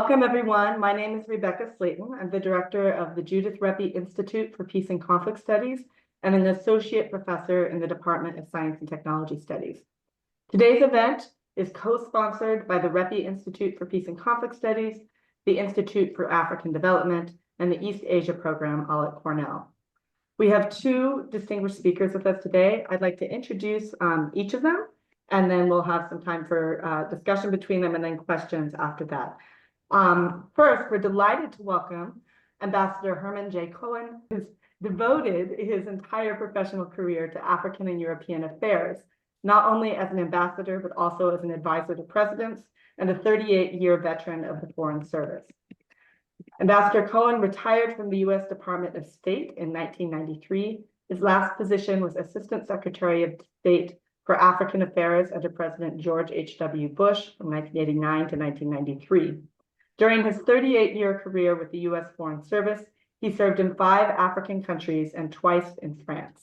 Welcome, everyone. My name is Rebecca Slayton. I'm the director of the Judith Reppy Institute for Peace and Conflict Studies and an associate professor in the Department of Science and Technology Studies. Today's event is co-sponsored by the Reppy Institute for Peace and Conflict Studies, the Institute for African Development, and the East Asia Program, all at Cornell. We have two distinguished speakers with us today. I'd like to introduce each of them, and then we'll have some time for discussion between them and then questions after that. First, we're delighted to welcome Ambassador Herman J. Cohen, who's devoted his entire professional career to African and European affairs, not only as an ambassador, but also as an advisor to presidents and a 38-year veteran of the Foreign Service. Ambassador Cohen retired from the U.S. Department of State in 1993. His last position was Assistant Secretary of State for African Affairs under President George H.W. Bush from 1989 to 1993. During his 38-year career with the U.S. Foreign Service, he served in 5 African countries and twice in France.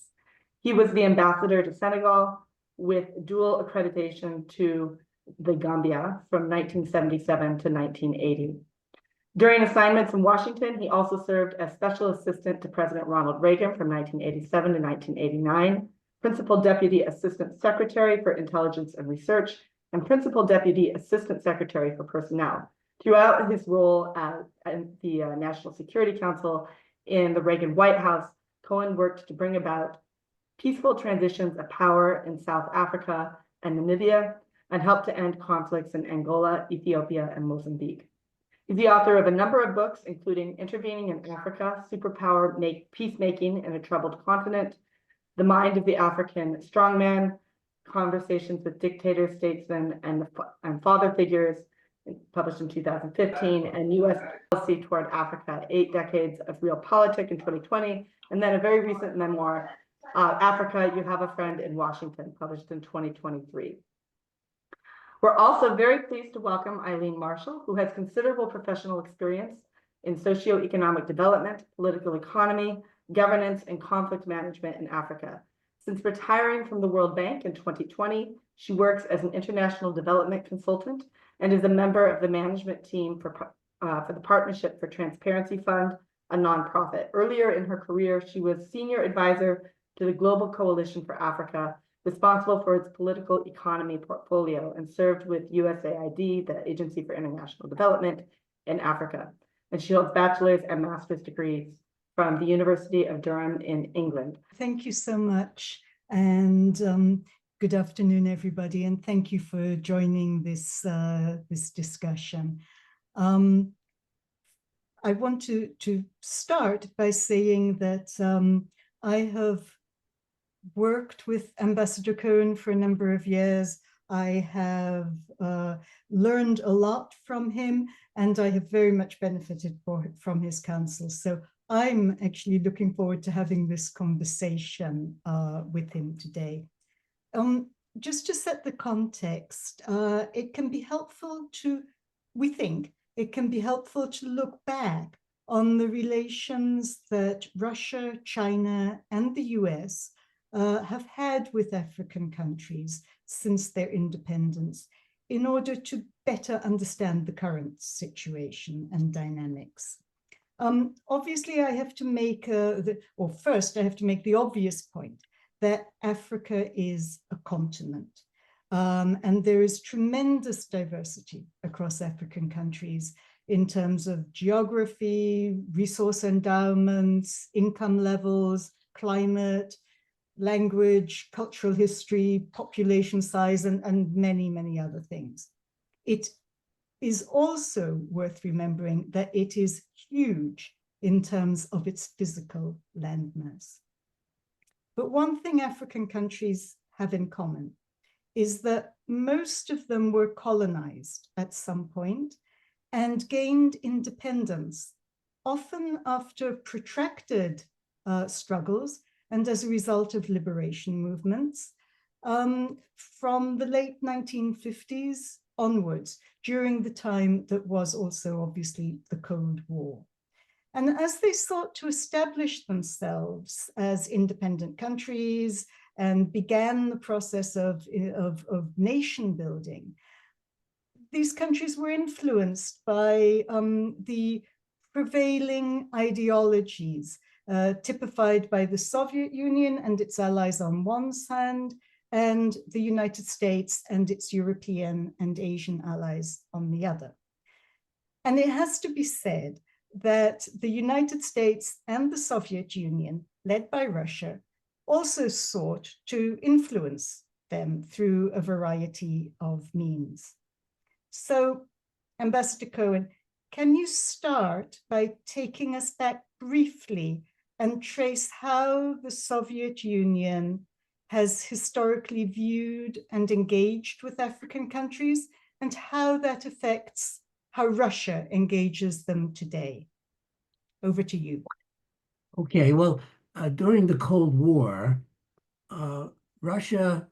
He was the ambassador to Senegal with dual accreditation to the Gambia from 1977 to 1980. During assignments in Washington, he also served as Special Assistant to President Ronald Reagan from 1987 to 1989, Principal Deputy Assistant Secretary for Intelligence and Research, and Principal Deputy Assistant Secretary for Personnel. Throughout his role at the National Security Council in the Reagan White House, Cohen worked to bring about peaceful transitions of power in South Africa and Namibia, and helped to end conflicts in Angola, Ethiopia, and Mozambique. He's the author of a number of books, including Intervening in Africa, Superpower Peacemaking in a Troubled Continent, The Mind of the African Strongman, Conversations with Dictators, Statesmen, and Father Figures, published in 2015, and U.S. Policy Toward Africa, 8 Decades of Realpolitik in 2020, and then a very recent memoir, Africa, You Have a Friend in Washington, published in 2023. We're also very pleased to welcome Aileen Marshall, who has considerable professional experience in socioeconomic development, political economy, governance, and conflict management in Africa. Since retiring from the World Bank in 2020, she works as an international development consultant and is a member of the management team for the Partnership for Transparency Fund, a nonprofit. Earlier in her career, she was senior advisor to the Global Coalition for Africa, responsible for its political economy portfolio, and served with USAID, the Agency for International Development, in Africa. And she holds bachelor's and master's degrees from the University of Durham in England. Thank you so much. And good afternoon, everybody, and thank you for joining this discussion. I want to start by saying that I have worked with Ambassador Cohen for a number of years. I have learned a lot from him, and I have very much benefited from his counsel. So I'm actually looking forward to having this conversation with him today. Just to set the context, it can be helpful to, we think, it can be helpful to look back on the relations that Russia, China, and the US have had with African countries since their independence in order to better understand the current situation and dynamics. Obviously, I have to make, first I have to make the obvious point that Africa is a continent. And there is tremendous diversity across African countries in terms of geography, resource endowments, income levels, climate, language, cultural history, population size, and many, many other things. It is also worth remembering that it is huge in terms of its physical landmass. But one thing African countries have in common is that most of them were colonized at some point and gained independence, often after protracted struggles and as a result of liberation movements from the late 1950s onwards, during the time that was also obviously the Cold War. And as they sought to establish themselves as independent countries and began the process of nation building, these countries were influenced by the prevailing ideologies typified by the Soviet Union and its allies on one hand, and the United States and its European and Asian allies on the other. And it has to be said that the United States and the Soviet Union, led by Russia, also sought to influence them through a variety of means. So, Ambassador Cohen, can you start by taking us back briefly and trace how the Soviet Union has historically viewed and engaged with African countries, and how that affects how Russia engages them today? Over to you. Okay, well, during the Cold War, Russia,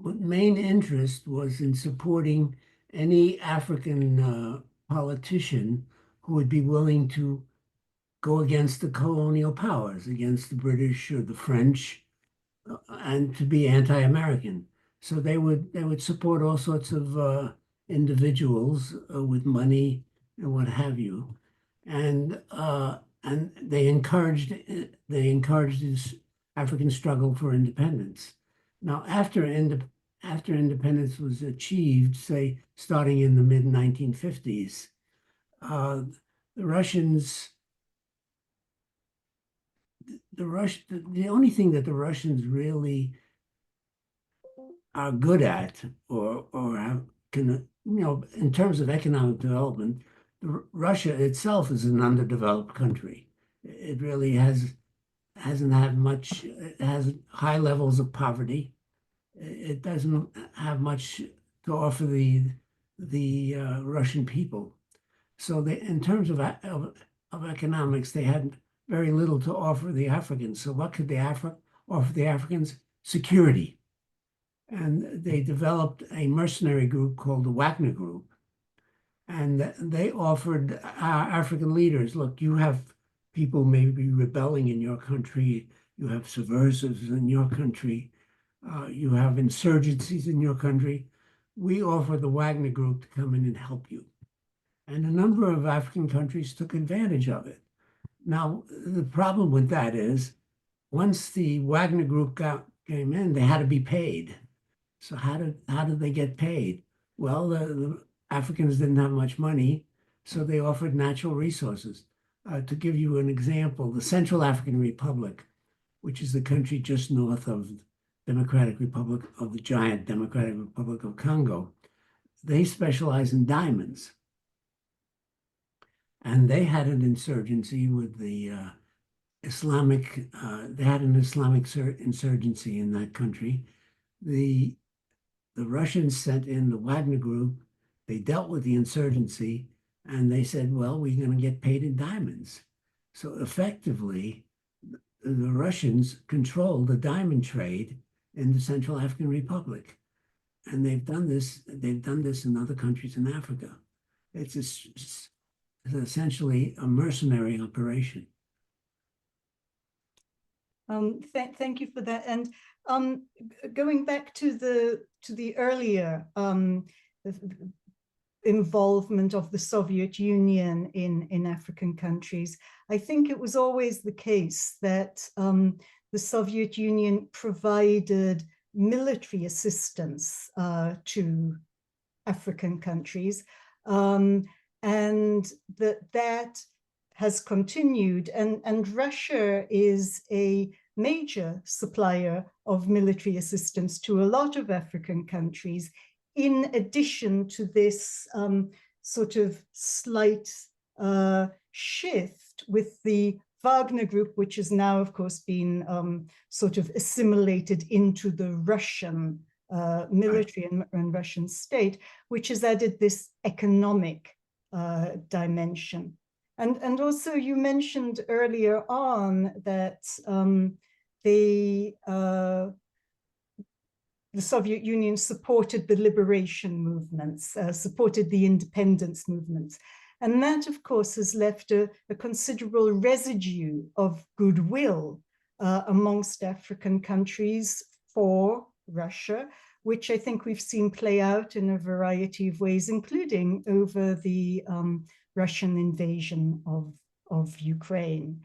main interest was in supporting any African politician who would be willing to go against the colonial powers, against the British or the French, and to be anti-American. So they would support all sorts of individuals with money and what have you, and they encouraged this African struggle for independence. Now, after independence was achieved, say starting in the mid-1950s, the Russians. The only thing that the Russians really are good at, or can, in terms of economic development, Russia itself is an underdeveloped country. It really hasn't had much. It has high levels of poverty. It doesn't have much to offer the Russian people. So in terms of economics, they had very little to offer the Africans. So what could they offer the Africans? Security. And they developed a mercenary group called the Wagner Group. And they offered African leaders, look, you have people maybe rebelling in your country, you have subversives in your country, you have insurgencies in your country. We offer the Wagner Group to come in and help you. And a number of African countries took advantage of it. Now, the problem with that is, once the Wagner Group came in, they had to be paid. So how did they get paid? Well, the Africans didn't have much money, so they offered natural resources. To give you an example, the Central African Republic, which is the country just north of the giant Democratic Republic of Congo, they specialize in diamonds. And they had an insurgency with the Islamic, they had an Islamic insurgency in that country. The Russians sent in the Wagner Group. They dealt with the insurgency, and they said, well, we're going to get paid in diamonds. So effectively, the Russians control the diamond trade in the Central African Republic. And they've done this in other countries in Africa. It's essentially a mercenary operation. Thank you for that. And going back to the earlier involvement of the Soviet Union in African countries, I think it was always the case that the Soviet Union provided military assistance to African countries, and that has continued, and Russia is a major supplier of military assistance to a lot of African countries, in addition to this sort of slight shift with the Wagner Group, which has now, of course, been sort of assimilated into the Russian military and Russian state, which has added this economic dimension. And also you mentioned earlier on that the Soviet Union supported the liberation movements, supported the independence movements. And that, of course, has left a considerable residue of goodwill amongst African countries for Russia, which I think we've seen play out in a variety of ways, including over the Russian invasion of Ukraine.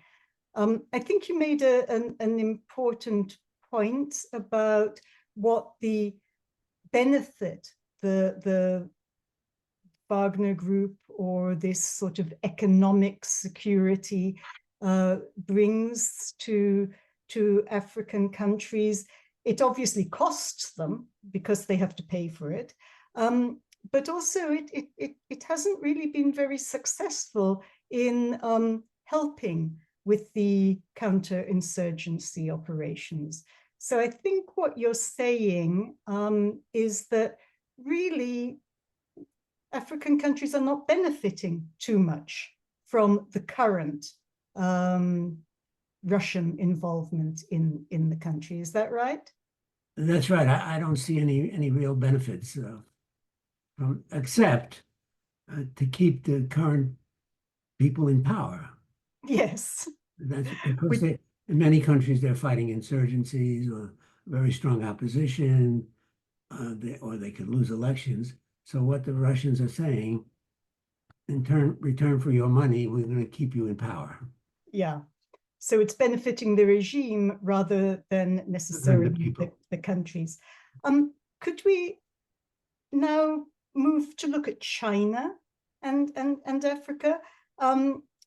I think you made an important point about what the benefit the Wagner Group or this sort of economic security brings to African countries. It obviously costs them because they have to pay for it. But also it hasn't really been very successful in helping with the counterinsurgency operations. So I think what you're saying is that really African countries are not benefiting too much from the current Russian involvement in the country. Is that right? That's right. I don't see any real benefits from except to keep the current people in power. Yes. That's because in many countries they're fighting insurgencies or very strong opposition, or they could lose elections. So what the Russians are saying, in return for your money, we're going to keep you in power. Yeah. So it's benefiting the regime rather than necessarily the countries. Could we now move to look at China and Africa?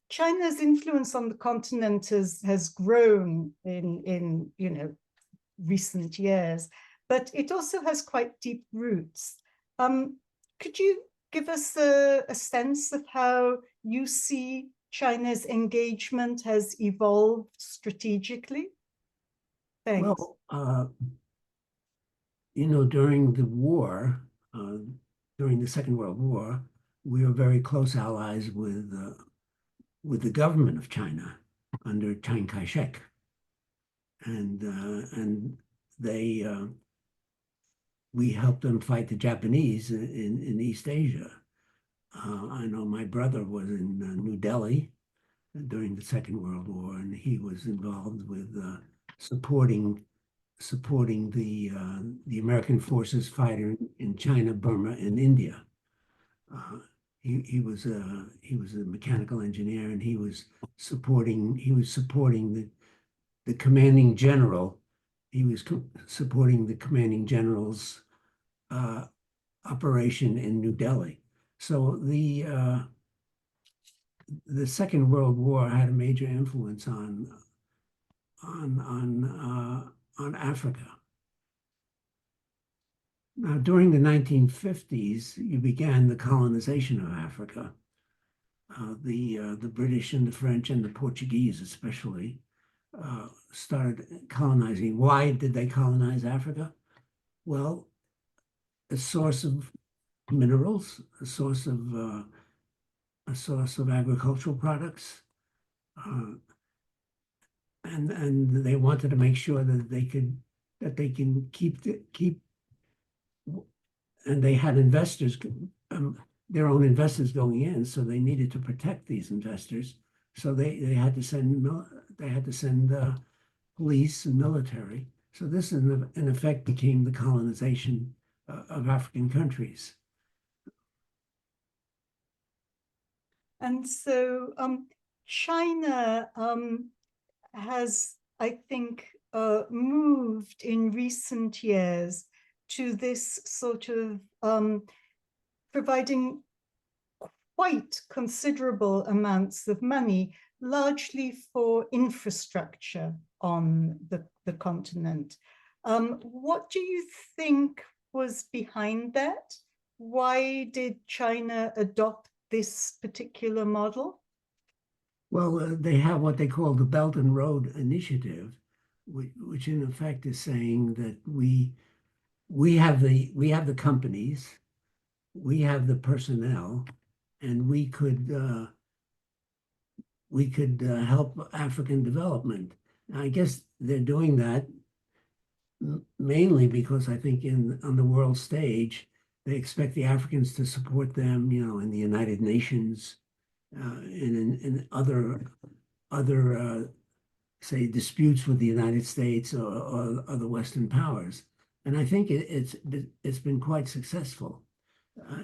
China's influence on the continent has grown in recent years, but it also has quite deep roots. Could you give us a sense of how you see China's engagement has evolved strategically? Thanks. Well, during the war, during the Second World War, we were very close allies with the government of China under Chiang Kai-shek, and we helped them fight the Japanese in East Asia. I know my brother was in New Delhi during the Second World War, and he was involved with supporting the American forces fighting in China, Burma, and India. He was a mechanical engineer, and he was supporting the commanding general. He was supporting the commanding general's operation in New Delhi. So the Second World War had a major influence on Africa. Now, during the 1950s, you began the colonization of Africa. The British and the French and the Portuguese, especially, started colonizing. Why did they colonize Africa? Well, a source of minerals, a source of agricultural products, and they wanted to make sure that they can keep, and they had investors, their own investors going in, so they needed to protect these investors. So they had to send police and military. So this, in effect, became the colonization of African countries. And so China has, I think, moved in recent years to this sort of providing quite considerable amounts of money, largely for infrastructure on the continent. What do you think was behind that? Why did China adopt this particular model? Well, they have what they call the Belt and Road Initiative, which in effect is saying that we have the companies, we have the personnel, and we could help African development. Now, I guess they're doing that mainly because I think on the world stage they expect the Africans to support them, in the United Nations, and in other say disputes with the United States or other Western powers. And I think it's been quite successful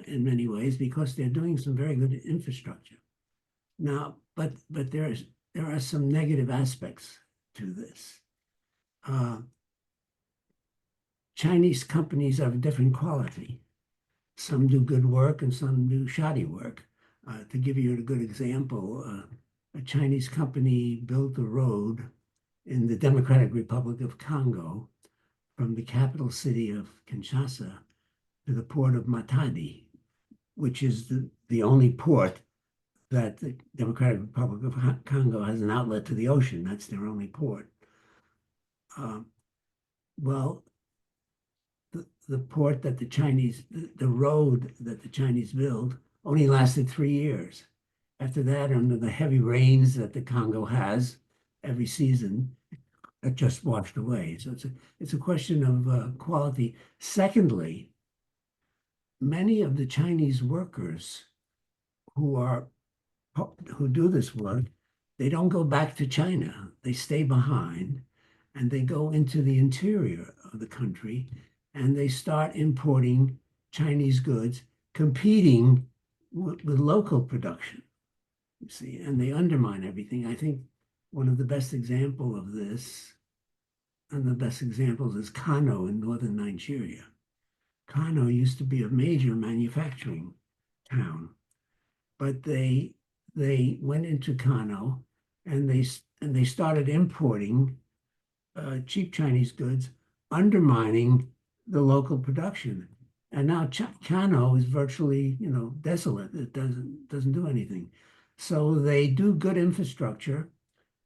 in many ways because they're doing some very good infrastructure. Now, but there are some negative aspects to this. Chinese companies are of different quality. Some do good work and some do shoddy work. To give you a good example, a Chinese company built a road in the Democratic Republic of Congo from the capital city of Kinshasa to the port of Matadi, which is the only port that the Democratic Republic of Congo has an outlet to the ocean. That's their only port. Well, the port that the road that the Chinese built only lasted 3 years. After that, under the heavy rains that the Congo has every season, it just washed away. So it's a question of quality. Secondly, many of the Chinese workers who do this work, they don't go back to China. They stay behind and they go into the interior of the country and they start importing Chinese goods, competing with local production, you see, and they undermine everything. I think one of the best examples of this, and the best examples is Kano in northern Nigeria. Kano used to be a major manufacturing town, but they went into Kano and they started importing cheap Chinese goods, undermining the local production. And now Kano is virtually, desolate. It doesn't do anything. So they do good infrastructure,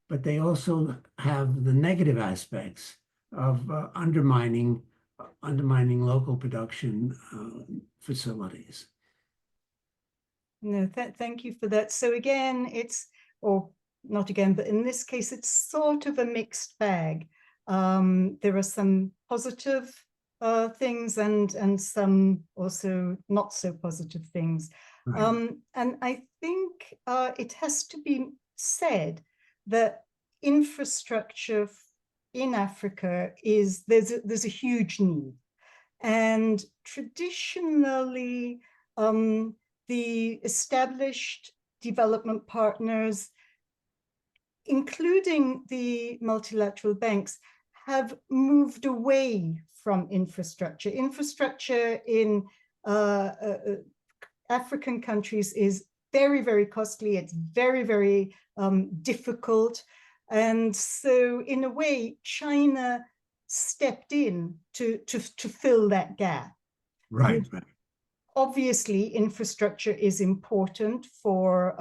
but they also have the negative aspects of undermining local production facilities. No, thank you for that. So again, or not again, but in this case, it's sort of a mixed bag. There are some positive things and some also not so positive things. Right. And I think it has to be said that infrastructure in Africa there's a huge need. And traditionally, the established development partners, including the multilateral banks, have moved away from infrastructure. Infrastructure in African countries is very, very costly. It's very, very difficult. And so in a way, China stepped in to fill that gap. Right. Obviously, infrastructure is important for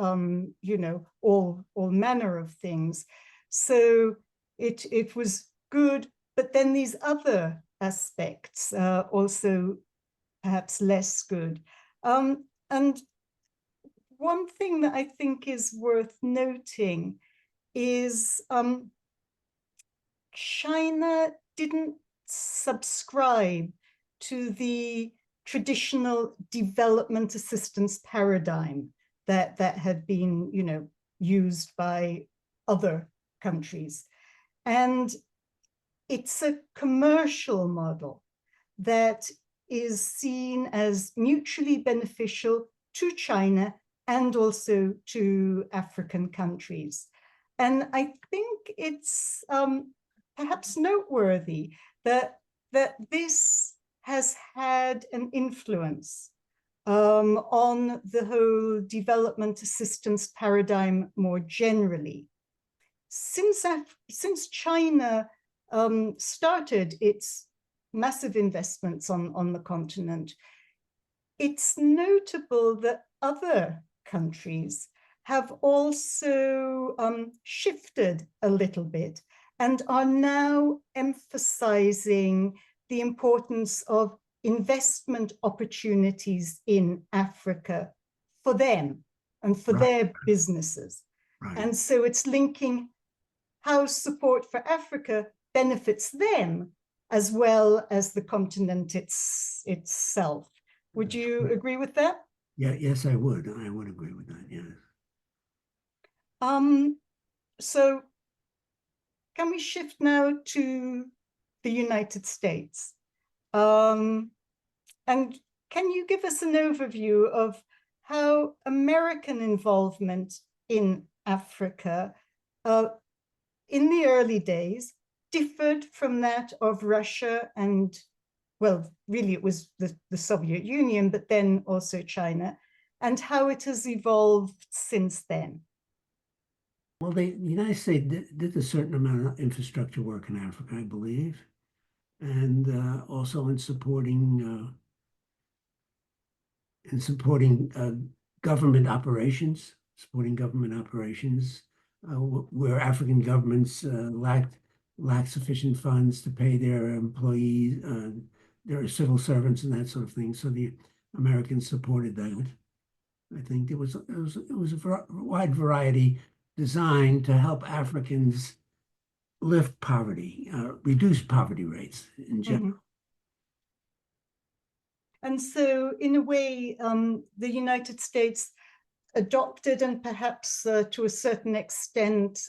all manner of things. So it was good, but then these other aspects also perhaps less good. And one thing that I think is worth noting is China didn't subscribe to the traditional development assistance paradigm that had been, used by other countries. And it's a commercial model that is seen as mutually beneficial to China and also to African countries. And I think it's perhaps noteworthy that this has had an influence on the whole development assistance paradigm more generally. Since China started its massive investments on the continent, it's notable that other countries have also shifted a little bit and are now emphasizing the importance of investment opportunities in Africa for them and for their businesses. Right. And so it's linking how support for Africa benefits them as well as the continent itself. Would you agree with that? Yeah, yes, I would. I would agree with that, yes. So can we shift now to the United States? And can you give us an overview of how American involvement in Africa in the early days differed from that of Russia and, well, really it was the Soviet Union, but then also China, and how it has evolved since then? Well, the United States did a certain amount of infrastructure work in Africa, I believe, and also in supporting government operations, where African governments lacked sufficient funds to pay their employees, their civil servants, and that sort of thing. So the Americans supported that. I think it was a wide variety designed to help Africans lift poverty, reduce poverty rates in general. Mm-hmm. And so, in a way, the United States adopted and perhaps to a certain extent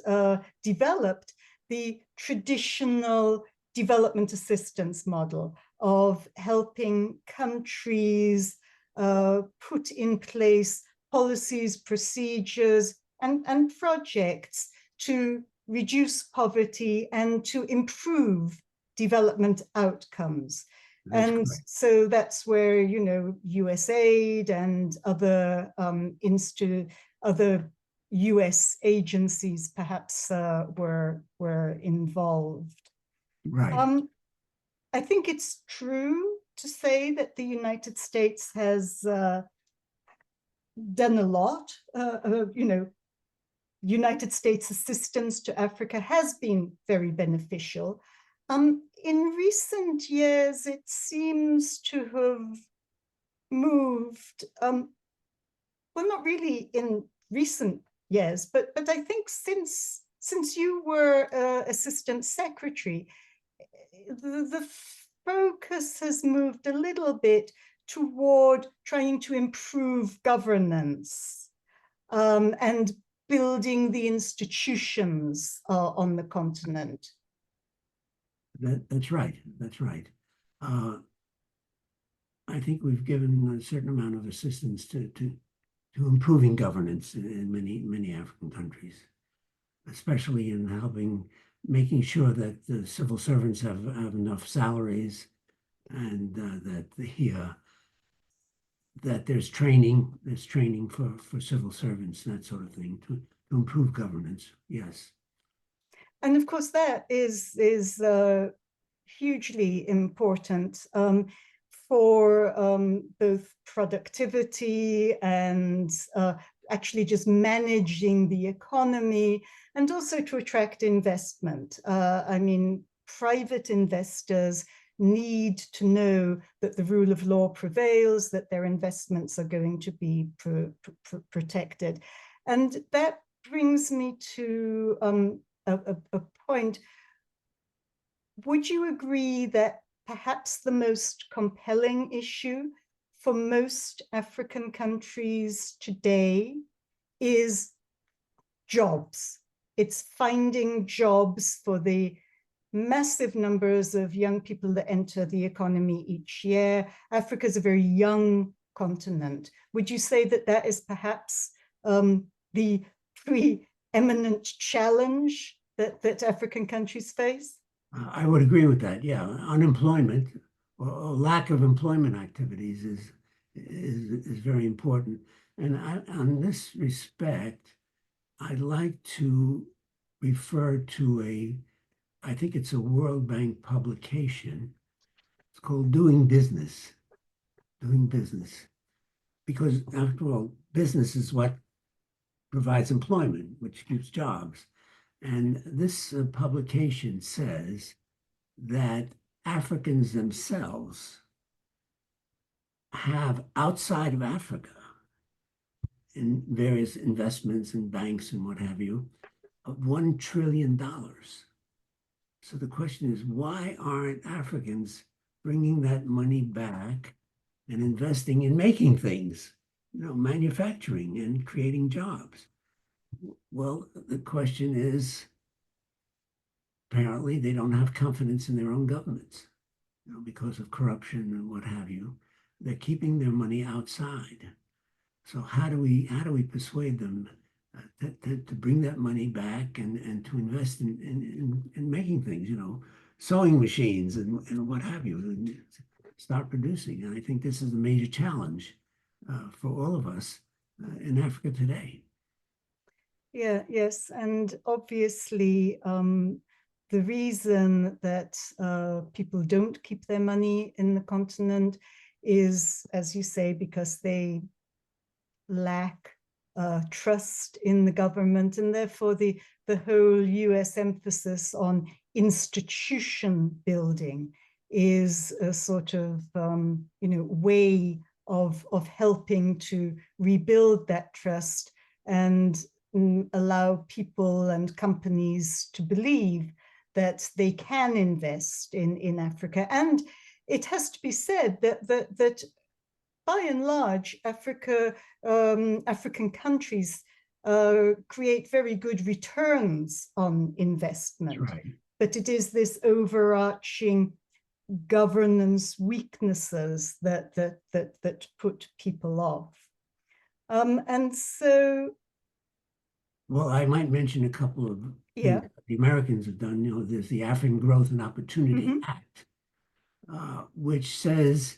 developed the traditional development assistance model of helping countries put in place policies, procedures, and projects to reduce poverty and to improve development outcomes. That's And correct. so that's where, you know, USAID and other other US agencies perhaps were involved. Right. I think it's true to say that the United States has done a lot. You know, United States assistance to Africa has been very beneficial. In recent years, it seems to have moved, well, not really in recent years, but I think since you were Assistant Secretary, the focus has moved a little bit toward trying to improve governance and building the institutions on the continent. That's right. That's right. I think we've given a certain amount of assistance to improving governance in many African countries, especially in making sure that the civil servants have enough salaries, and that there's training for civil servants, that sort of thing, to improve governance. Yes. And of course, that is hugely important for both productivity and actually just managing the economy, and also to attract investment. I mean, private investors need to know that the rule of law prevails, that their investments are going to be protected. And that brings me to a point. Would you agree that perhaps the most compelling issue for most African countries today is jobs? It's finding jobs for the massive numbers of young people that enter the economy each year. Africa is a very young continent. Would you say that that is perhaps the preeminent challenge that African countries face? I would agree with that. Yeah, unemployment or lack of employment activities is very important. And on this respect, I'd like to refer to I think it's a World Bank publication. It's called Doing Business. Doing Business. Because after all, business is what provides employment, which gives jobs. And this publication says that Africans themselves have, outside of Africa, in various investments and banks and what have you, of $1 trillion. So the question is, why aren't Africans bringing that money back and investing in making things, manufacturing and creating jobs? Well, the question is, apparently they don't have confidence in their own governments. because of corruption and what have you. They're keeping their money outside. So how do we persuade them to bring that money back and to invest in making things, sewing machines and what have you, and start producing? And I think this is a major challenge for all of us in Africa today. Yeah, yes, and obviously the reason that people don't keep their money in the continent is, as you say, because they lack trust in the government, and therefore the whole US emphasis on institution building is a sort of way of helping to rebuild that trust and allow people and companies to believe that they can invest in Africa. And it has to be said that by and large, African countries create very good returns on investment. That's right. But it is this overarching governance weaknesses that put people off. And so, well, I might mention a couple of things that the Americans have done. There's the African Growth and Opportunity Act, which says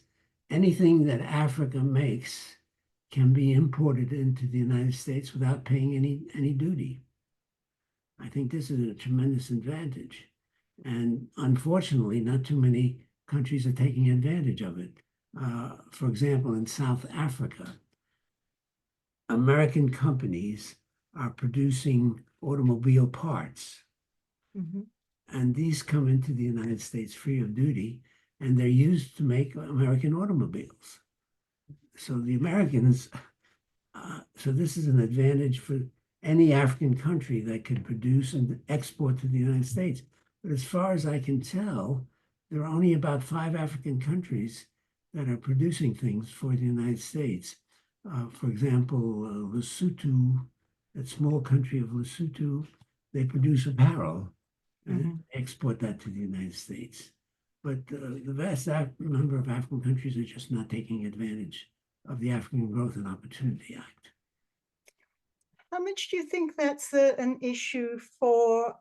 anything that Africa makes can be imported into the United States without paying any duty. I think this is a tremendous advantage. And unfortunately, not too many countries are taking advantage of it. For example, in South Africa, American companies are producing automobile parts. And these come into the United States free of duty, and they're used to make American automobiles. So the Americans, so this is an advantage for any African country that could produce and export to the United States. But as far as I can tell, there are only about 5 African countries that are producing things for the United States. For example, Lesotho, that small country of Lesotho, they produce apparel and export that to the United States. But the vast number of African countries are just not taking advantage of the African Growth and Opportunity Act. How much do you think that's an issue for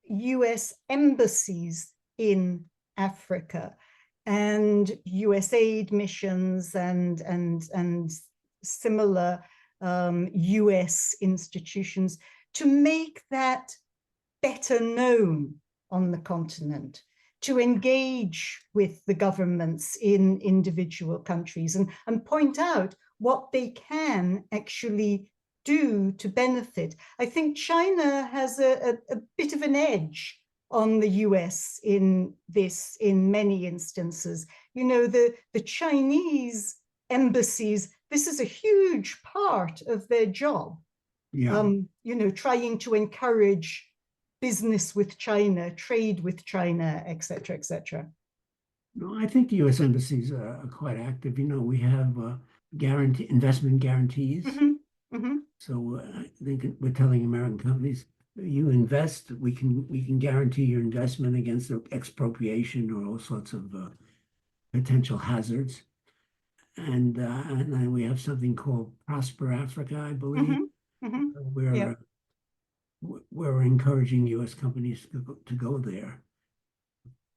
US embassies in Africa and USAID missions and similar US institutions to make that better known on the continent, to engage with the governments in individual countries and point out what they can actually do to benefit? I think China has a bit of an edge on the US in this, in many instances. The Chinese embassies, this is a huge part of their job. Yeah. Trying to encourage business with China, trade with China, et cetera, et cetera. No, I think the U.S. embassies are quite active. We have investment guarantees. So I think we're telling American companies, you invest, we can guarantee your investment against expropriation or all sorts of potential hazards. And then we have something called Prosper Africa, I believe, where we're encouraging U.S. companies to go there.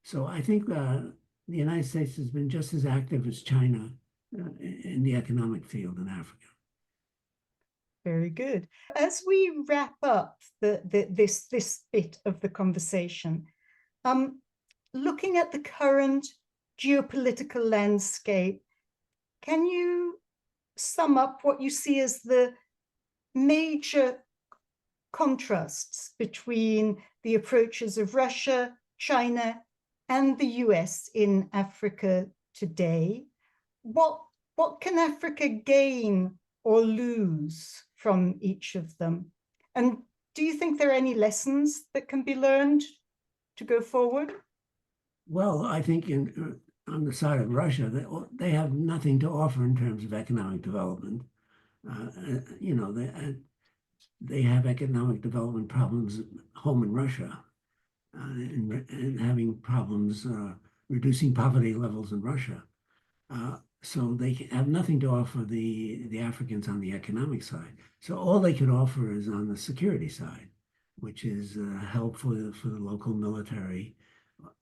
So I think the United States has been just as active as China in the economic field in Africa. Very good. As we wrap up this bit of the conversation, looking at the current geopolitical landscape, can you sum up what you see as the major contrasts between the approaches of Russia, China, and the US in Africa today? What can Africa gain or lose from each of them? And do you think there are any lessons that can be learned to go forward? Well, I think on the side of Russia, they have nothing to offer in terms of economic development. They have economic development problems home in Russia. and having problems reducing poverty levels in Russia. So they have nothing to offer the Africans on the economic side. So all they could offer is on the security side, which is help for the local military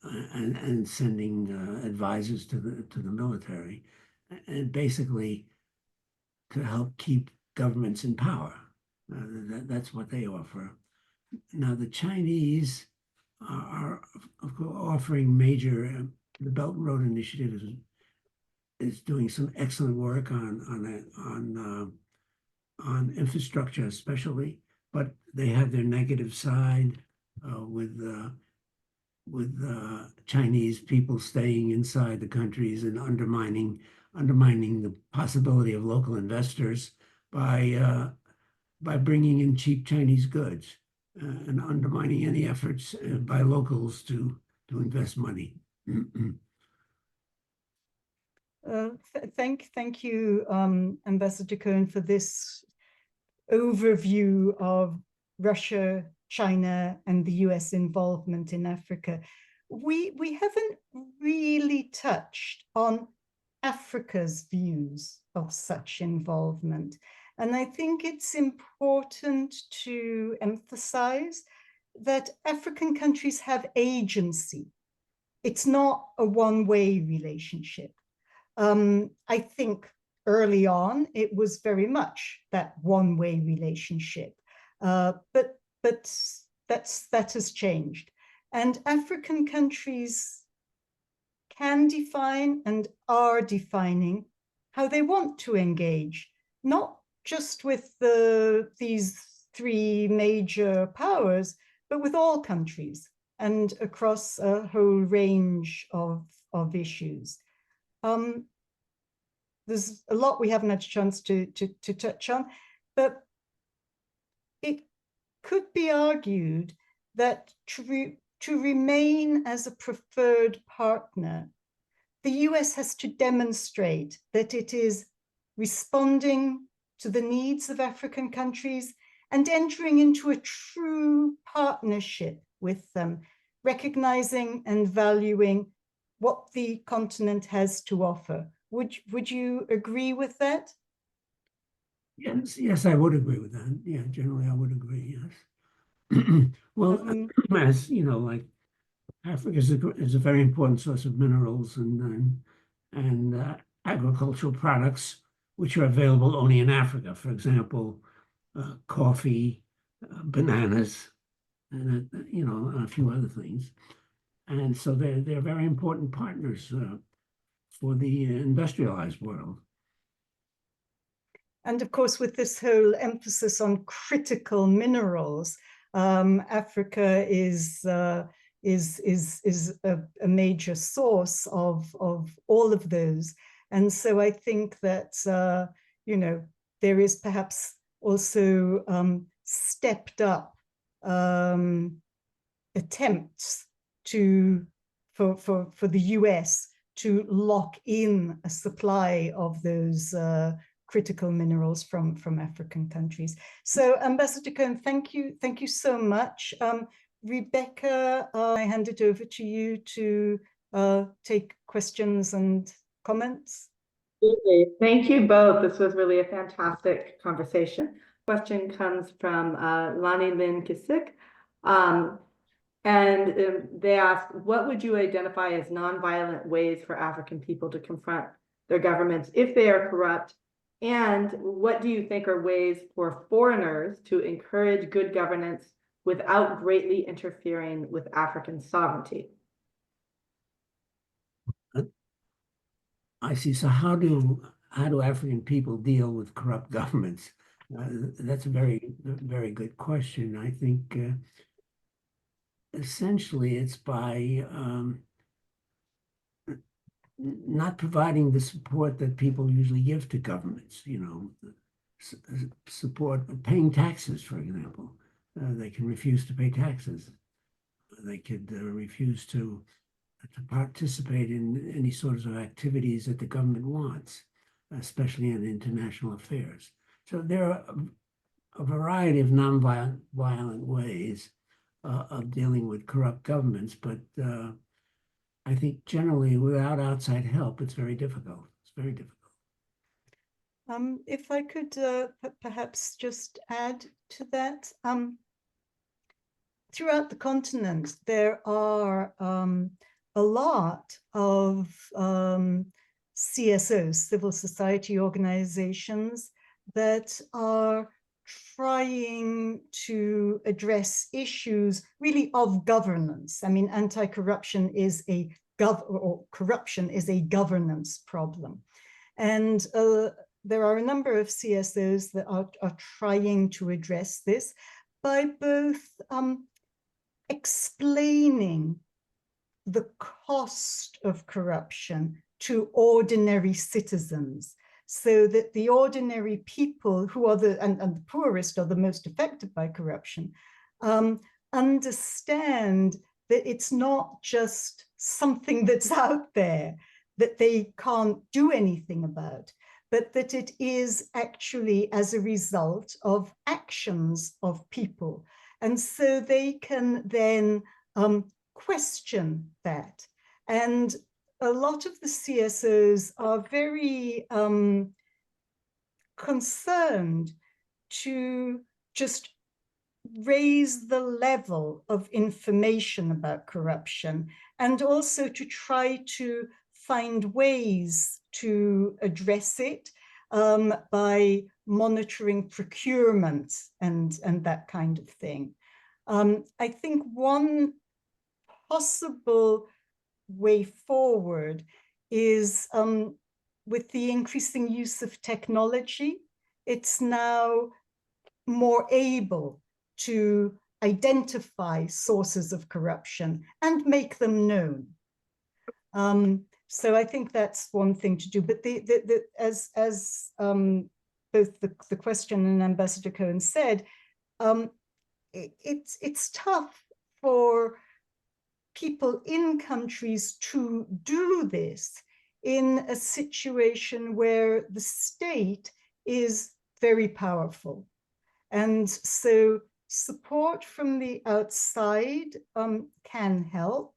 and sending advisors to the military, and basically to help keep governments in power. That's what they offer. Now the Chinese are of course offering major. The Belt and Road Initiative is doing some excellent work on infrastructure, especially, but they have their negative side with Chinese people staying inside the countries and undermining the possibility of local investors by bringing in cheap Chinese goods and undermining any efforts by locals to invest money. Thank you, Ambassador Cohen, for this overview of Russia, China, and the US involvement in Africa. We haven't really touched on Africa's views of such involvement. And I think it's important to emphasize that African countries have agency. It's not a one-way relationship. I think early on, it was very much that one-way relationship, but that has changed. And African countries can define and are defining how they want to engage, not just with these three major powers, but with all countries and across a whole range of issues. There's a lot we haven't had a chance to touch on, but it could be argued that to remain as a preferred partner, the US has to demonstrate that it is responding to the needs of African countries and entering into a true partnership with them, recognizing and valuing what the continent has to offer. Would you agree with that? Yes, I would agree with that. Yeah, generally I would agree, yes. Well, as you know, like Africa is a very important source of minerals and agricultural products, which are available only in Africa. For example, coffee, bananas, and a few other things. And so they're very important partners for the industrialized world. And of course, with this whole emphasis on critical minerals, Africa is a major source of all of those. And so I think that, there is perhaps also stepped up attempts for the US to lock in a supply of those critical minerals from African countries. So Ambassador Cohen, thank you so much. Rebecca, I hand it over to you to take questions and comments. Absolutely. Thank you both. This was really a fantastic conversation. Question comes from Lonnie Lynn Kisik. And they ask, what would you identify as nonviolent ways for African people to confront their governments if they are corrupt? And what do you think are ways for foreigners to encourage good governance without greatly interfering with African sovereignty? I see. So how do African people deal with corrupt governments? That's a very, very good question. I think essentially it's by not providing the support that people usually give to governments, support, paying taxes, for example. They can refuse to pay taxes. They could refuse to participate in any sorts of activities that the government wants, especially in international affairs. So there are a variety of nonviolent ways of dealing with corrupt governments, but I think generally without outside help, it's very difficult. It's very difficult. If I could perhaps just add to that, throughout the continent, there are a lot of CSOs, civil society organizations, that are trying to address issues really of governance. I mean, anti-corruption is a corruption is a governance problem. And there are a number of CSOs that are trying to address this by both explaining the cost of corruption to ordinary citizens, so that the ordinary people who are and the poorest are the most affected by corruption, understand that it's not just something that's out there that they can't do anything about, but that it is actually as a result of actions of people. And so they can then question that. And a lot of the CSOs are very concerned to just raise the level of information about corruption, and also to try to find ways to address it by monitoring procurement and that kind of thing. I think one possible way forward is with the increasing use of technology, it's now more able to identify sources of corruption and make them known. So I think that's one thing to do. But as both the question and Ambassador Cohen said, it's tough for people in countries to do this in a situation where the state is very powerful. And so support from the outside can help.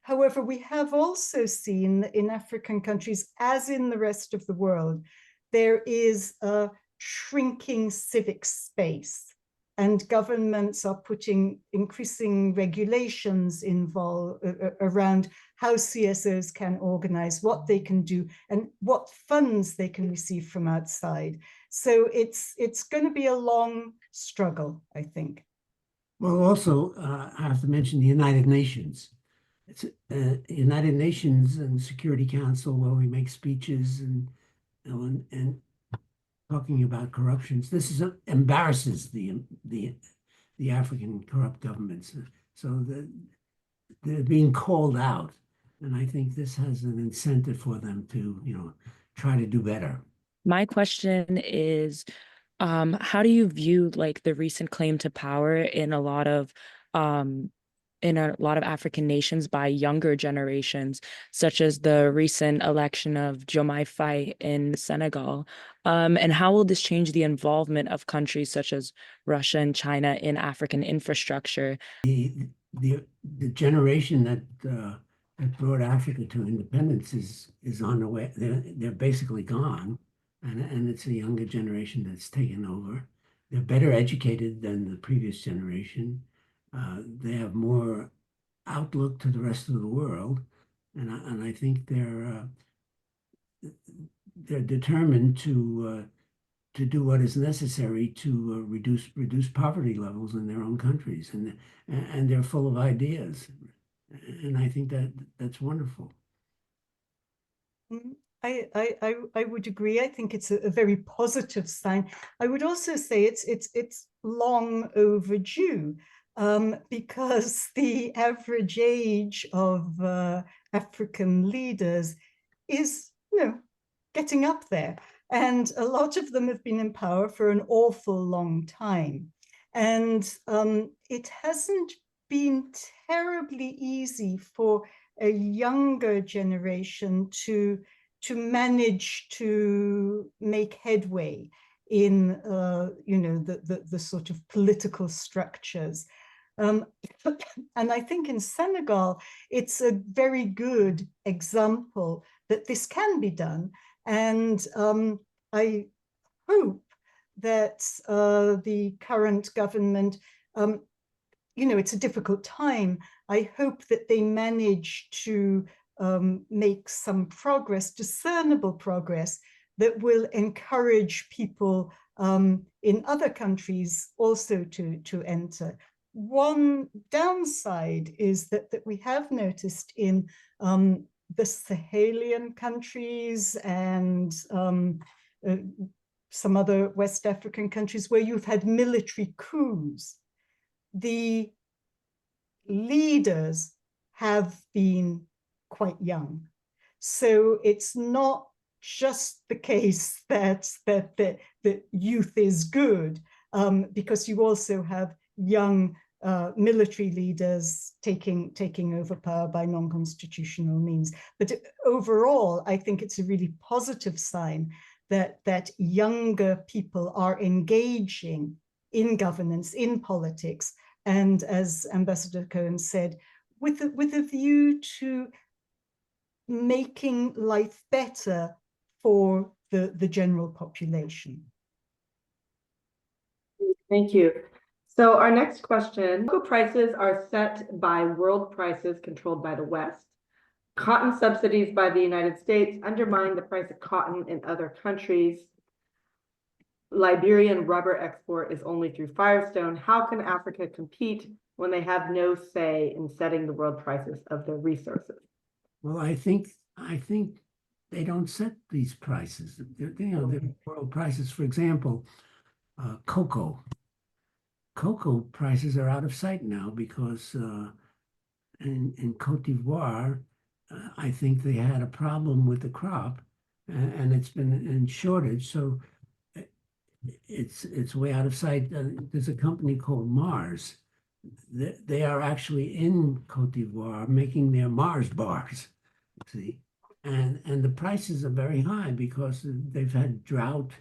However, we have also seen in African countries, as in the rest of the world, there is a shrinking civic space, and governments are putting increasing regulations around how CSOs can organize, what they can do, and what funds they can receive from outside. So it's going to be a long struggle, I think. Well, also, I have to mention the United Nations. It's United Nations and Security Council, where we make speeches and talking about corruptions. This embarrasses the African corrupt governments. So they're being called out, and I think this has an incentive for them to, try to do better. My question is, how do you view like the recent claim to power in a lot of African nations by younger generations, such as the recent election of Diomaye Faye in Senegal? And how will this change the involvement of countries such as Russia and China in African infrastructure? The generation that brought Africa to independence is on the way. They're basically gone, and it's a younger generation that's taken over. They're better educated than the previous generation. They have more outlook to the rest of the world, and I think they're determined to do what is necessary to reduce poverty levels in their own countries, and they're full of ideas, and I think that's wonderful. I would agree. I think it's a very positive sign. I would also say it's long overdue. Because the average age of African leaders is, getting up there. And a lot of them have been in power for an awful long time. And it hasn't been terribly easy for a younger generation to manage to make headway in, the sort of political structures. And I think in Senegal, it's a very good example that this can be done. And I hope that the current government, it's a difficult time. I hope that they manage to make some progress, discernible progress, that will encourage people in other countries also to enter. One downside is that we have noticed in the Sahelian countries and some other West African countries where you've had military coups, the leaders have been quite young. So it's not just the case that youth is good, because you also have young military leaders taking over power by non-constitutional means. But overall, I think it's a really positive sign that younger people are engaging in governance, in politics, and as Ambassador Cohen said, with a view to making life better for the general population. Thank you. So our next question, cocoa prices are set by world prices controlled by the West. Cotton subsidies by the United States undermine the price of cotton in other countries. Liberian rubber export is only through Firestone. How can Africa compete when they have no say in setting the world prices of their resources? Well, I think they don't set these prices. They're world prices. For example, cocoa. Cocoa prices are out of sight now because in Cote d'Ivoire, I think they had a problem with the crop, and it's been in shortage. So it's way out of sight. There's a company called Mars. They are actually in Cote d'Ivoire making their Mars bars. See, and the prices are very high because they've had drought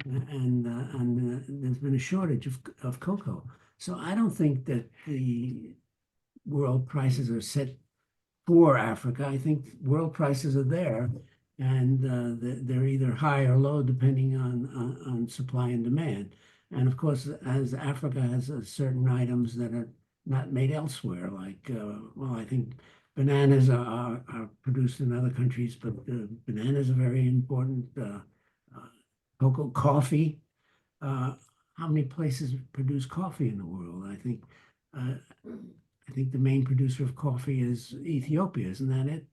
and there's been a shortage of cocoa. So I don't think that the world prices are set for Africa. I think world prices are there, and they're either high or low depending on supply and demand. And of course, as Africa has certain items that are not made elsewhere, like well, I think bananas are produced in other countries, but bananas are very important. Cocoa, coffee. How many places produce coffee in the world? I think the main producer of coffee is Ethiopia, isn't that it?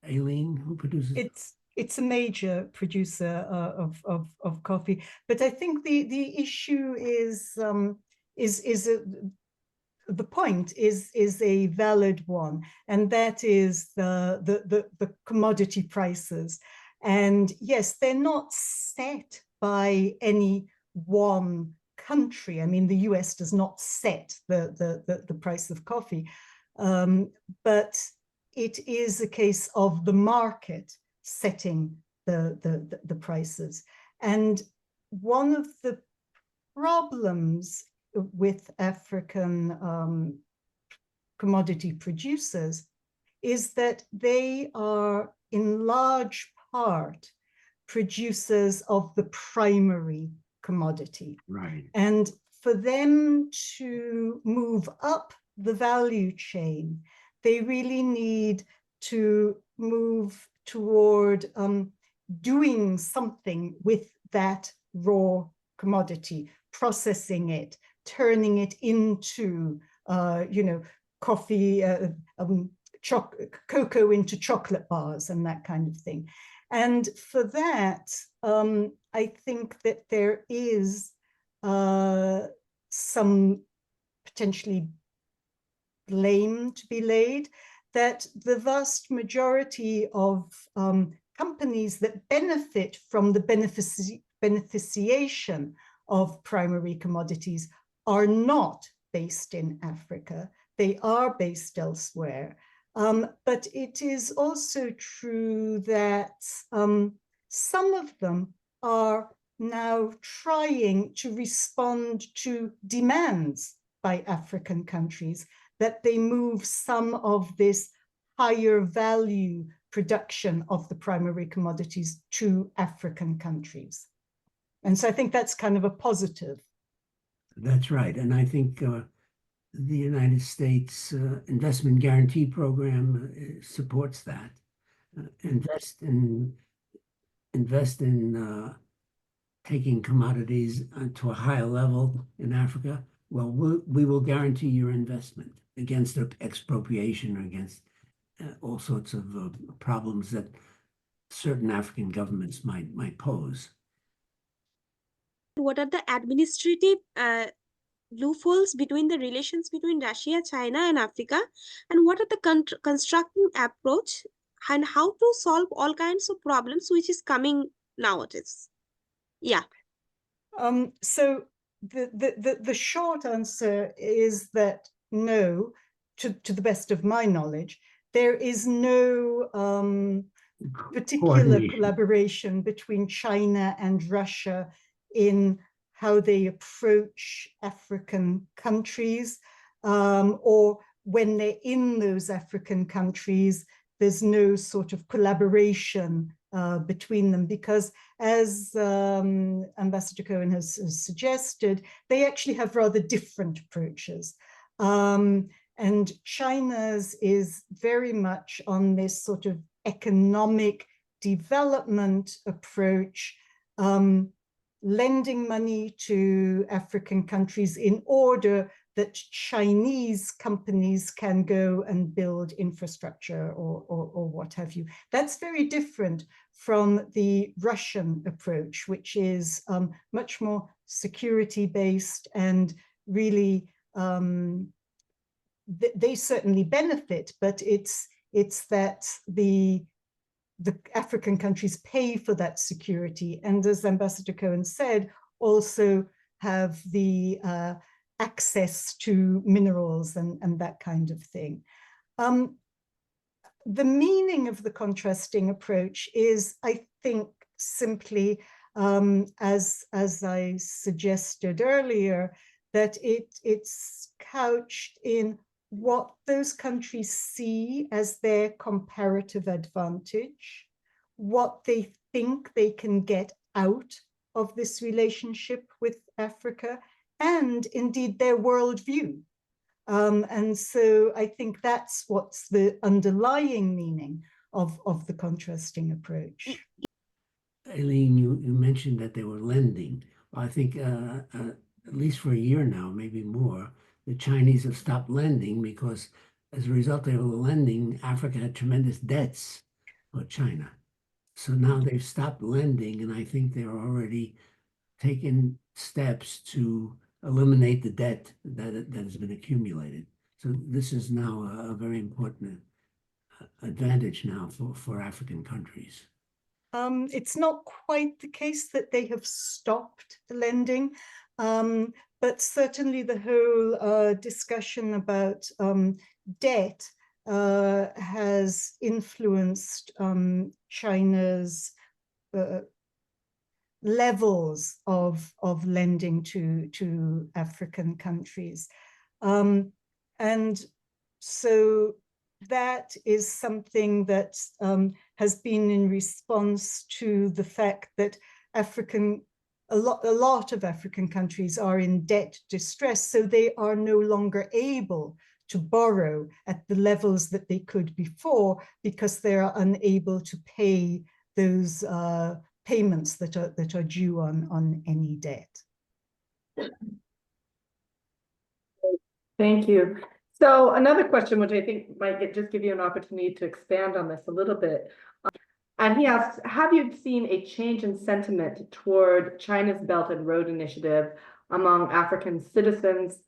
Aileen, who produces? It's a major producer of coffee, but I think the issue is the point is a valid one, and that is the commodity prices. And yes, they're not set by any one country. I mean, the US does not set the price of coffee, but it is a case of the market setting the prices. And one of the problems with African commodity producers is that they are in large part producers of the primary commodity. Right. And for them to move up the value chain, they really need to move toward doing something with that raw commodity, processing it, turning it into, coffee, cocoa into chocolate bars and that kind of thing. And for that, I think that there is some potentially blame to be laid, that the vast majority of companies that benefit from the beneficiation of primary commodities are not based in Africa. They are based elsewhere. But it is also true that some of them are now trying to respond to demands by African countries, that they move some of this higher value production of the primary commodities to African countries. And so I think that's kind of a positive. That's right. And I think the United States Investment Guarantee Program supports that. Invest in taking commodities to a higher level in Africa. Well, we will guarantee your investment against expropriation or against all sorts of problems that certain African governments might pose. What are the administrative loopholes between the relations between Russia, China, and Africa, and what are the constructive approach and how to solve all kinds of problems which is coming nowadays? Yeah. So the short answer is that no, to the best of my knowledge, there is no particular collaboration between China and Russia in how they approach African countries, or when they're in those African countries, there's no sort of collaboration between them, because as Ambassador Cohen has suggested, they actually have rather different approaches. And China's is very much on this sort of economic development approach, lending money to African countries in order that Chinese companies can go and build infrastructure or what have you. That's very different from the Russian approach, which is much more security-based, and really they certainly benefit, but it's that the African countries pay for that security, and as Ambassador Cohen said, also have the access to minerals and that kind of thing. The meaning of the contrasting approach is, I think, simply, as I suggested earlier, that it's couched in what those countries see as their comparative advantage, what they think they can get out of this relationship with Africa, and indeed their worldview. And so I think that's what's the underlying meaning of the contrasting approach. Aileen, you mentioned that they were lending. Well, I think at least for a year now, maybe more, the Chinese have stopped lending because as a result of the lending, Africa had tremendous debts for China. So now they've stopped lending, and I think they're already taking steps to eliminate the debt that has been accumulated. So this is now a very important advantage now for African countries. It's not quite the case that they have stopped lending, but certainly the whole discussion about debt has influenced China's levels of lending to African countries. And so that is something that has been in response to the fact that a lot of African countries are in debt distress, so they are no longer able to borrow at the levels that they could before, because they are unable to pay those payments that are due on any debt. Thank you. So another question, which I think might just give you an opportunity to expand on this a little bit. And he asks, have you seen a change in sentiment toward China's Belt and Road Initiative among African citizens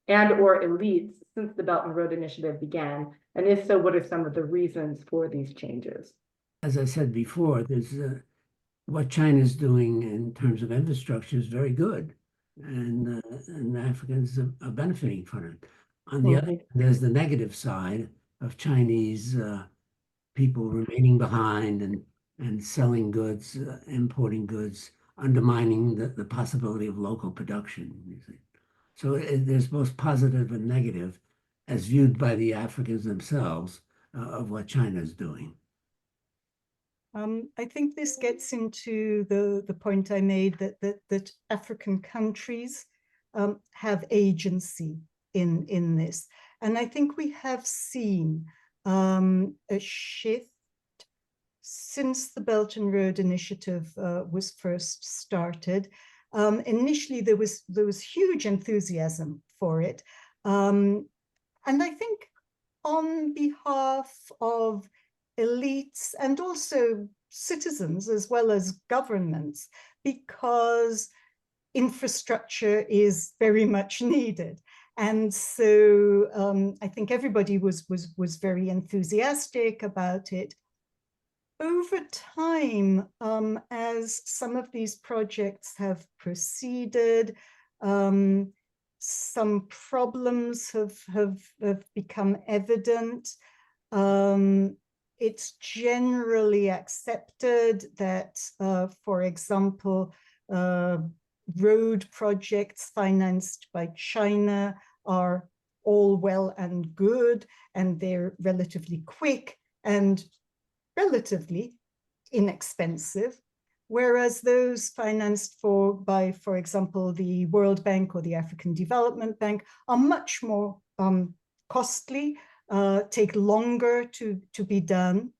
and or elites since the Belt and Road Initiative began? And if so, what are some of the reasons for these changes? As I said before, there's what China's doing in terms of infrastructure is very good, and Africans are benefiting from it. On the other hand, there's the negative side of Chinese people remaining behind and selling goods, importing goods, undermining the possibility of local production. You see. So there's both positive and negative as viewed by the Africans themselves of what China is doing. I think this gets into the point I made that African countries have agency in this. And I think we have seen a shift since the Belt and Road Initiative was first started. Initially, there was huge enthusiasm for it. And I think on behalf of elites and also citizens as well as governments, because infrastructure is very much needed. And so I think everybody was very enthusiastic about it. Over time, as some of these projects have proceeded, some problems have become evident. It's generally accepted that, for example, road projects financed by China are all well and good, and they're relatively quick and relatively inexpensive, whereas those financed by, for example, the World Bank or the African Development Bank are much more costly, take longer to be done,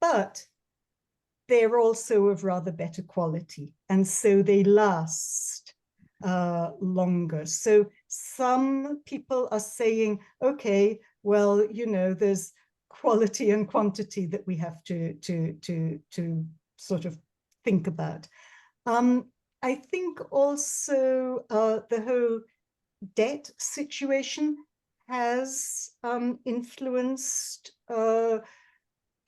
but they're also of rather better quality, and so they last longer. So some people are saying, okay, well, you know, there's quality and quantity that we have to sort of think about. I think also the whole debt situation has influenced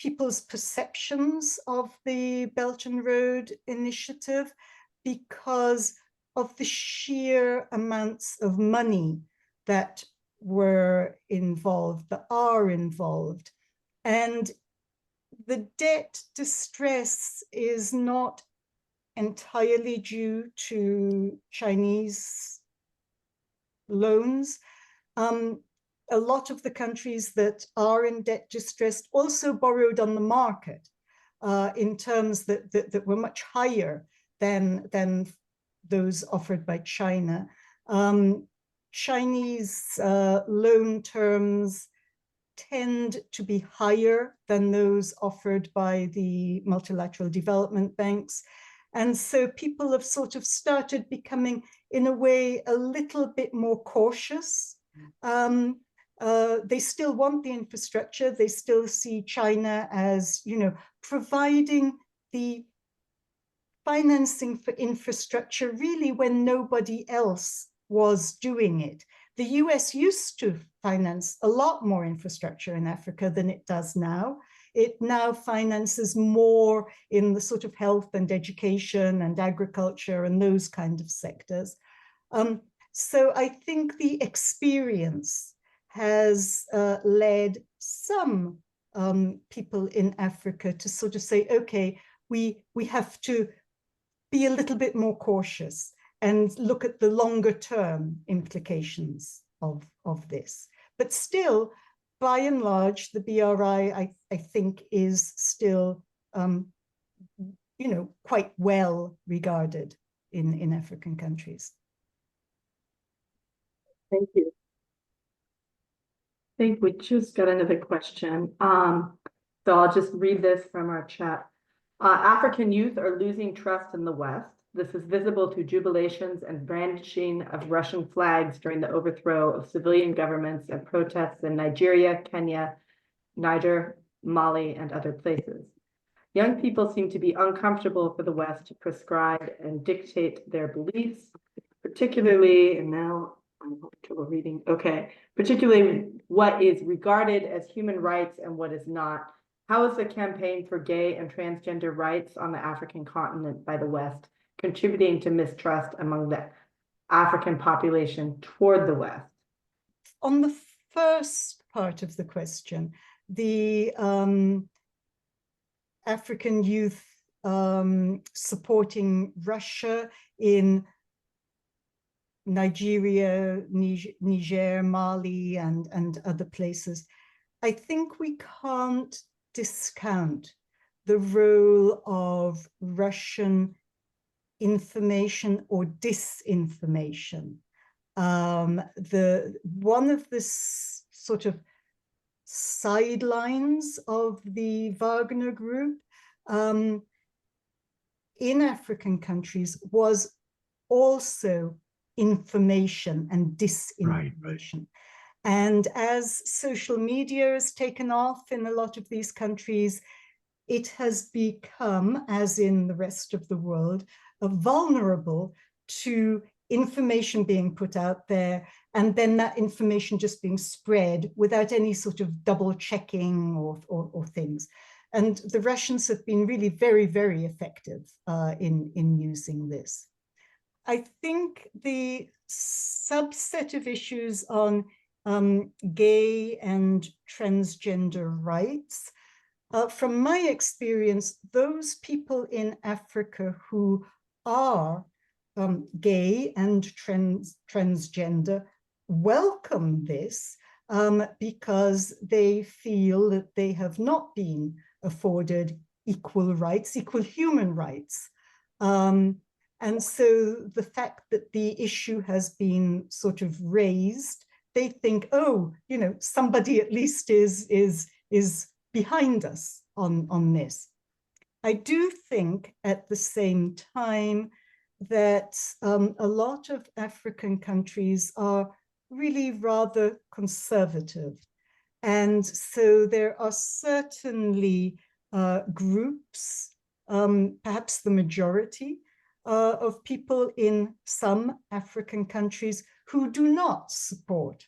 people's perceptions of the Belt and Road Initiative because of the sheer amounts of money that were involved, that are involved. And the debt distress is not entirely due to Chinese loans. A lot of the countries that are in debt distress also borrowed on the market in terms that were much higher than those offered by China. Chinese loan terms tend to be higher than those offered by the multilateral development banks. And so people have sort of started becoming, in a way, a little bit more cautious. They still want the infrastructure. They still see China as, you know, providing the financing for infrastructure really when nobody else was doing it. The US used to finance a lot more infrastructure in Africa than it does now. It now finances more in the sort of health and education and agriculture and those kind of sectors. So I think the experience has led some people in Africa to sort of say, okay, we have to be a little bit more cautious and look at the longer term implications of this. But still, by and large, the BRI, I think, is still, you know, quite well regarded in African countries. Thank you. I think we just got another question. So I'll just read this from our chat. African youth are losing trust in the West. This is visible through jubilations and brandishing of Russian flags during the overthrow of civilian governments and protests in Nigeria, Kenya, Niger, Mali, and other places. Young people seem to be uncomfortable for the West to prescribe and dictate their beliefs, particularly, and now I'm having trouble reading, okay, particularly what is regarded as human rights and what is not. How is the campaign for gay and transgender rights on the African continent by the West contributing to mistrust among the African population toward the West? On the first part of the question, the African youth supporting Russia in Nigeria, Niger, Mali, and other places, I think we can't discount the role of Russian information or disinformation. One of the sort of sidelines of the Wagner Group in African countries was also information and disinformation. And as social media has taken off in a lot of these countries, it has become, as in the rest of the world, vulnerable to information being put out there, and then that information just being spread without any sort of double checking or things. And the Russians have been really very, very effective in using this. I think the subset of issues on gay and transgender rights, from my experience, those people in Africa who are gay and transgender welcome this because they feel that they have not been afforded equal rights, equal human rights. And so the fact that the issue has been sort of raised, they think, oh, you know, somebody at least is behind us on this. I do think at the same time that a lot of African countries are really rather conservative. And so there are certainly groups, perhaps the majority, of people in some African countries who do not support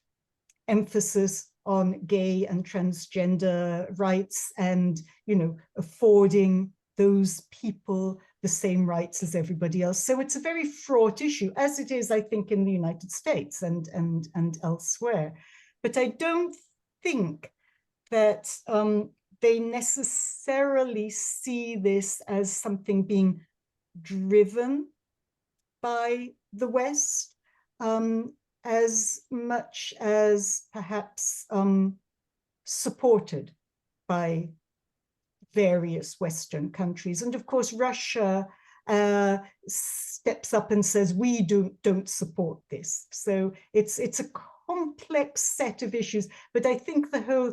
emphasis on gay and transgender rights and, you know, affording those people the same rights as everybody else. So it's a very fraught issue, as it is, I think, in the United States and elsewhere. But I don't think that they necessarily see this as something being driven by the West as much as perhaps supported by various Western countries. And of course, Russia steps up and says, we don't support this. So it's a complex set of issues, but I think the whole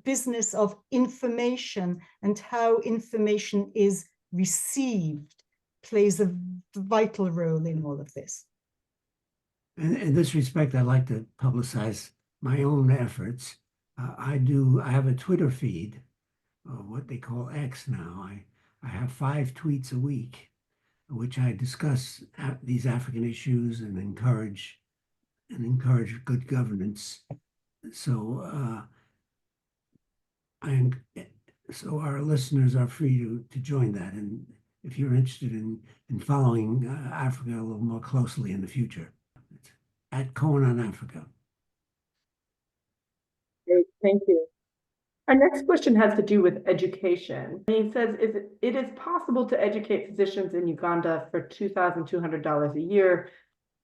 business of information and how information is received plays a vital role in all of this. In this respect, I'd like to publicize my own efforts. I have a Twitter feed, what they call X now. I have 5 tweets a week, in which I discuss these African issues and encourage good governance. So so our listeners are free to join that, and if you're interested in following Africa a little more closely in the future, it's at Cohen on Africa. Great, thank you. Our next question has to do with education. He says, it is possible to educate physicians in Uganda for $2,200 a year.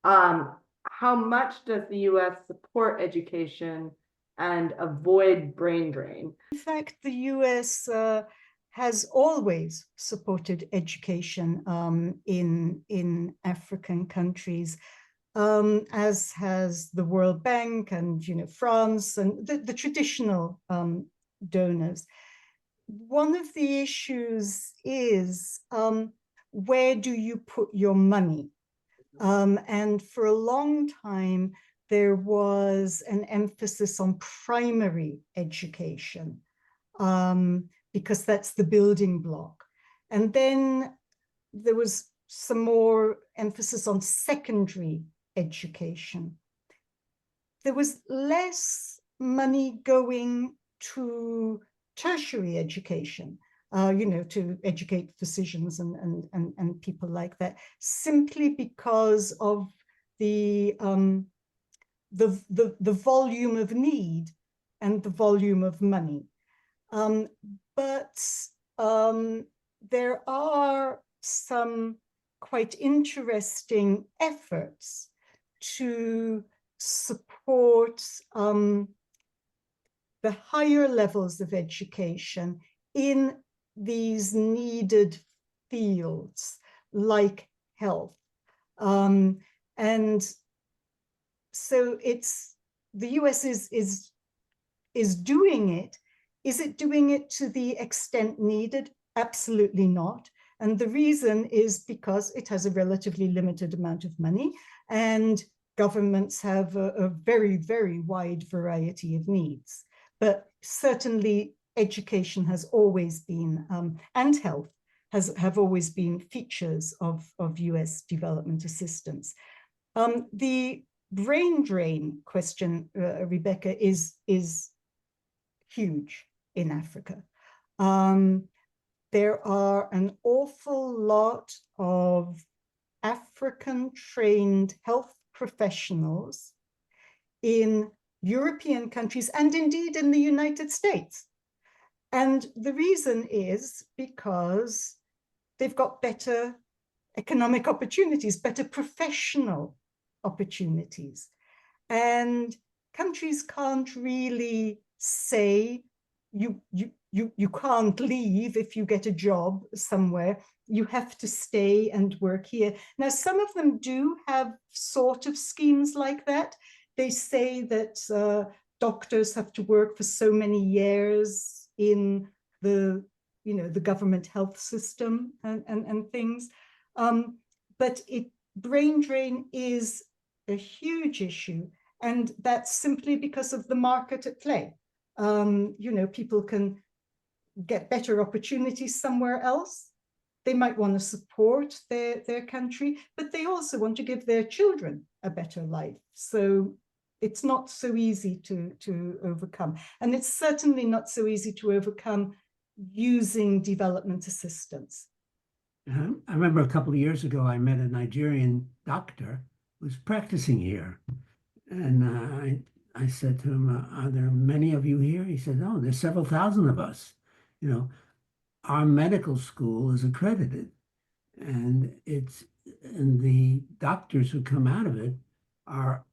How much does the US support education and avoid brain drain? In fact, the US has always supported education in African countries, as has the World Bank and, you know, France and the traditional donors. One of the issues is where do you put your money? And for a long time, there was an emphasis on primary education because that's the building block. And then there was some more emphasis on secondary education. There was less money going to tertiary education, you know, to educate physicians and people like that, simply because of the volume of need and the volume of money. But there are some quite interesting efforts to support the higher levels of education in these needed fields like health. And so the US is doing it. Is it doing it to the extent needed? Absolutely not. And the reason is because it has a relatively limited amount of money, and governments have a very, very wide variety of needs. But certainly education has always been, and health have always been features of US development assistance. The brain drain question, Rebecca, is huge in Africa. There are an awful lot of African-trained health professionals in European countries and indeed in the United States. And the reason is because they've got better economic opportunities, better professional opportunities. And countries can't really say you can't leave if you get a job somewhere. You have to stay and work here. Now, some of them do have sort of schemes like that. They say that doctors have to work for so many years in the government health system and things. But brain drain is a huge issue, and that's simply because of the market at play. People can get better opportunities somewhere else. They might want to support their country, but they also want to give their children a better life. So it's not so easy to overcome. And it's certainly not so easy to overcome using development assistance. I remember a couple of years ago, I met a Nigerian doctor who was practicing here. And I said to him, are there many of you here? He said, no, there's several thousand of us. Our medical school is accredited, and the doctors who come out of it are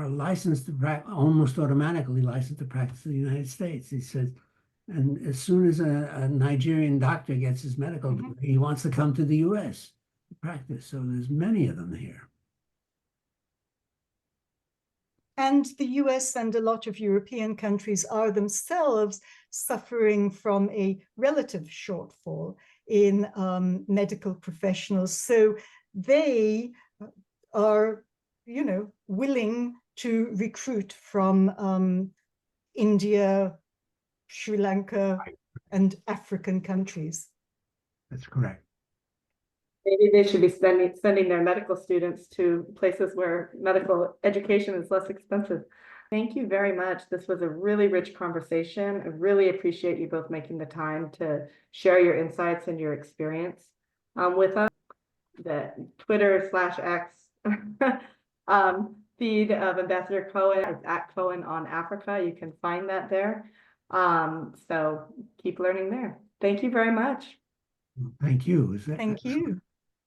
licensed to practice, almost automatically licensed to practice in the United States. He said, and as soon as a Nigerian doctor gets his medical degree, he wants to come to the US to practice. So there's many of them here. And the US and a lot of European countries are themselves suffering from a relative shortfall in medical professionals. So they are, willing to recruit from India, Sri Lanka, and African countries. That's correct. Maybe they should be sending their medical students to places where medical education is less expensive. Thank you very much. This was a really rich conversation. I really appreciate you both making the time to share your insights and your experience with us. The Twitter/X feed of Ambassador Cohen is @Cohen on Africa. You can find that there. So keep learning there. Thank you very much. Thank you. Thank you.